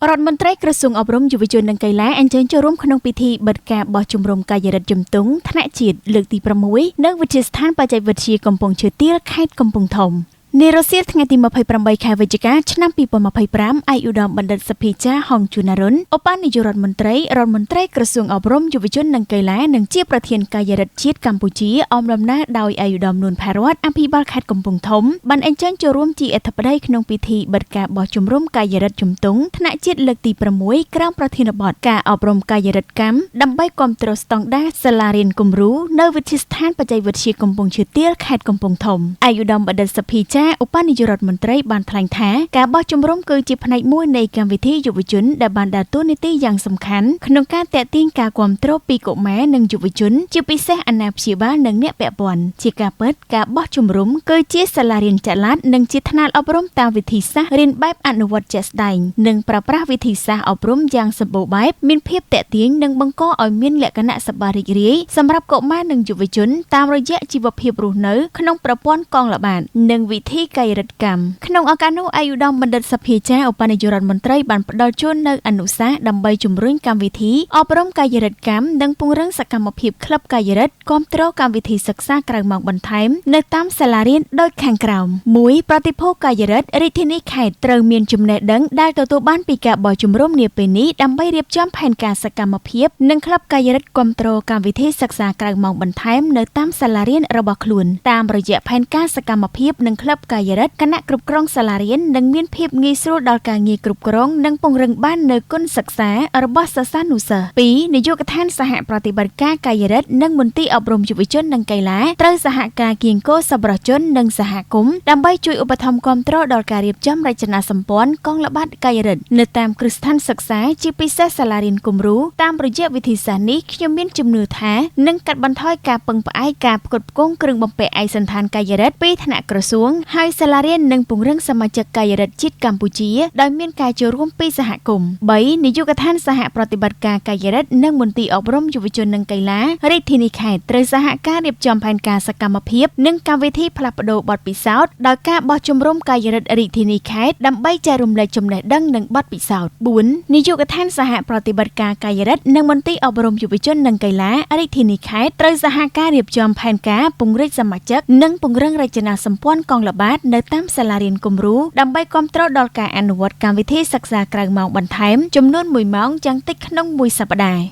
រដ្ឋមន្ត្រីក្រសួងអប់រំយុវជននិងកីឡាអញ្ជើញចូលរួមក្នុងពិធីបិទការបោះជំរំកាយរដ្ឋជំទង់ថ្នាក់ជាតិលើកទី6នៅវិទ្យាស្ថានបច្ចេកវិទ្យាកំពង់ឈើទាលខេត្តកំពង់ធំនារសៀលថ្ងៃទី28ខែវិច្ឆិកាឆ្នាំ2025ឯកឧត្តមបណ្ឌិតសភាចាហងជួនរុនឧបនាយករដ្ឋមន្ត្រីក្រសួងអប់រំយុវជននិងកីឡានិងជាប្រធានកាយរដ្ឋជាតិកម្ពុជាអមដំណើរដោយឯកឧត្តមនួនផារ៉ាត់អភិបាលខេត្តកំពង់ធំបានអញ្ជើញចូលរួមជាអធិបតីក្នុងពិធីបិទការបោះជំរំកាយរដ្ឋជំទង់ថ្នាក់ជាតិលើកទី6ក្រោមប្រធានបទការអប់រំកាយរដ្ឋកម្មដើម្បីគាំទ្រស្តង់ដារសាលារៀនគំរូនៅវិទ្យាស្ថានបច្ចេកវិទ្យាកំពង់ឈើទាលខេត្តកំពង់ធំឯកឧត្តមបណ្ឌិតសភាចាឧបនាយករដ្ឋមន្ត្រីបានថ្លែងថាការបោះជំរំគឺជាផ្នែកមួយនៃកម្មវិធីយុវជនដែលបានដើរតួនាទីយ៉ាងសំខាន់ក្នុងការទាក់ទាញការគាំទ្រពីកុមារនិងយុវជនជាពិសេសអាណាព្យាបាលនិងអ្នកពាក់ព័ន្ធជាការពិតការបោះជំរំគឺជាសាលារៀនចល័តនិងជាថ្នាលអប់រំតាមវិធីសាស្ត្ររៀនបែបអនុវត្តជាក់ស្ដែងនិងប្រើប្រាស់វិធីសាស្ត្រអប់រំយ៉ាងសម្បូរបែបមានភាពទាក់ទាញនិងបង្កឲ្យមានលក្ខណៈសប្បាយរីករាយសម្រាប់កុមារនិងយុវជនតាមរយៈជីវភាពរស់នៅក្នុងប្រព័ន្ធកងល្បាតនិងវិធីកាយរដ្ឋកម្មក្នុងឱកាសនោះឯកឧត្តមបណ្ឌិតសភាចាឧបនាយករដ្ឋមន្ត្រីបានផ្ដល់ជូននៅអនុសាសន៍ដើម្បីជំរុញកម្មវិធីអប់រំកាយរដ្ឋកម្មនិងពង្រឹងសកម្មភាពក្លឹបកាយរដ្ឋគាំទ្រកម្មវិធីសិក្សាក្រៅម៉ោងបន្ថែមនៅតាមសាលារៀនដូចខាងក្រោម1ប្រតិភូកាយរដ្ឋរាជធានីខេត្តត្រូវមានចំណេះដឹងដែលទទួលបានពីការបោះជំរំនាពេលនេះដើម្បីរៀបចំផែនការសកម្មភាពនិងក្លឹបកាយរដ្ឋគាំទ្រកម្មវិធីសិក្សាក្រៅម៉ោងបន្ថែមនៅតាមសាលារៀនរបស់ខ្លួនតាមរយៈផែនការសកម្មភាពនិងក្លឹបកាយរដ្ឋគណៈគ្រប់គ្រងសាលារៀននឹងមានភាពងាយស្រួលដល់ការងារគ្រប់គ្រងនិងពង្រឹងបាននូវគុណសិក្សារបស់សិស្សានុសិស្ស2នាយកដ្ឋានសហប្រតិបត្តិការកាយរដ្ឋនិងមន្ទីរអប់រំយុវជននិងកីឡាត្រូវសហការគៀងគរសប្បុរសជននិងសហគមន៍ដើម្បីជួយឧបត្ថម្ភគាំទ្រដល់ការរៀបចំរចនាសម្ព័ន្ធកងល្បាតកាយរដ្ឋនៅតាមគ្រឹះស្ថានសិក្សាជាពិសេសសាលារៀនគំរូតាមរយៈវិធីសាស្ត្រនេះខ្ញុំមានជំនឿថានឹងកាត់បន្ថយការពឹងផ្អែកការផ្គត់ផ្គង់គ្រឿងបំពាក់ឯកសណ្ឋានកាយរដ្ឋពីថ្នាក់ក្រសួងហើយសាលារៀននឹងពង្រឹងសមាជិកកាយរដ្ឋជាតិកម្ពុជាដោយមានការចូលរួមពីសហគមន៍3នាយកដ្ឋានសហប្រតិបត្តិការកាយរដ្ឋនិងមន្ទីរអប់រំយុវជននិងកីឡារាជធានីខេត្តត្រូវសហការរៀបចំផែនការសកម្មភាពនិងកម្មវិធីផ្លាស់ប្តូរបទពិសោធន៍ដោយការបោះជំរំកាយរដ្ឋរាជធានីខេត្តដើម្បីចែករំលែកចំណេះដឹងនិងបទពិសោធន៍4នាយកដ្ឋានសហប្រតិបត្តិការកាយរដ្ឋនិងមន្ទីរអប់រំយុវជននិងកីឡារាជធានីខេត្តត្រូវសហការរៀបចំផែនការពង្រីកសមាជិកនិងពង្រឹងរចនាសម្ព័ន្ធកងល្បាតនៅតាមសាលារៀនគំរូដើម្បីគាំទ្រដល់ការអនុវត្តកម្មវិធីសិក្សាក្រៅម៉ោងបន្ថែមចំនួន1ម៉ោងយ៉ាងតិចក្នុងមួយសប្តាហ៍